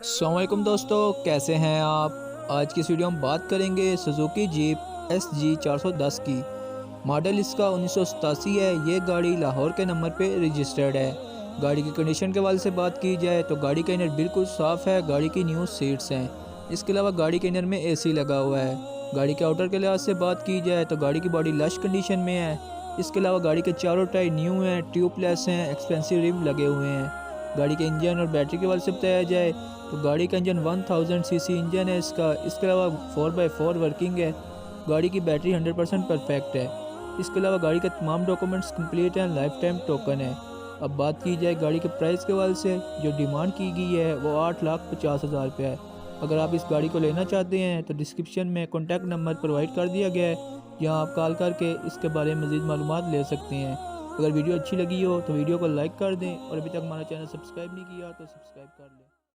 अस्सलामुअलैकुम दोस्तों, कैसे हैं आप। आज की इस वीडियो में बात करेंगे सुजुकी जीप SG 410 की। मॉडल इसका 1987 है। ये गाड़ी लाहौर के नंबर पे रजिस्टर्ड है। गाड़ी की कंडीशन के वाले से बात की जाए तो गाड़ी का इनर बिल्कुल साफ़ है। गाड़ी की न्यू सीट्स हैं। इसके अलावा गाड़ी के इनर में AC लगा हुआ है। गाड़ी के आउटर के लिहाज से बात की जाए तो गाड़ी की बॉडी लश कंडीशन में है। इसके अलावा गाड़ी के चारों टायर न्यू हैं, ट्यूबलेस हैं, एक्सपेंसिव रिम लगे हुए हैं। गाड़ी के इंजन और बैटरी के वाले से बताया जाए तो गाड़ी का इंजन 1000 सीसी इंजन है इसका। इसके अलावा 4x4 वर्किंग है। गाड़ी की बैटरी 100% परफेक्ट है। इसके अलावा गाड़ी के तमाम डॉक्यूमेंट्स कंप्लीट हैं, लाइफ टाइम टोकन है। अब बात की जाए गाड़ी के प्राइस के वाले से, जो डिमांड की गई है वो 8,50,000 रुपये है। अगर आप इस गाड़ी को लेना चाहते हैं तो डिस्क्रिप्शन में कॉन्टैक्ट नंबर प्रोवाइड कर दिया गया है, जहाँ आप कॉल करके इसके बारे में मज़ीद मालूमात ले सकते हैं। अगर वीडियो अच्छी लगी हो तो वीडियो को लाइक कर दें और अभी तक हमारा चैनल सब्सक्राइब नहीं किया तो सब्सक्राइब कर लें।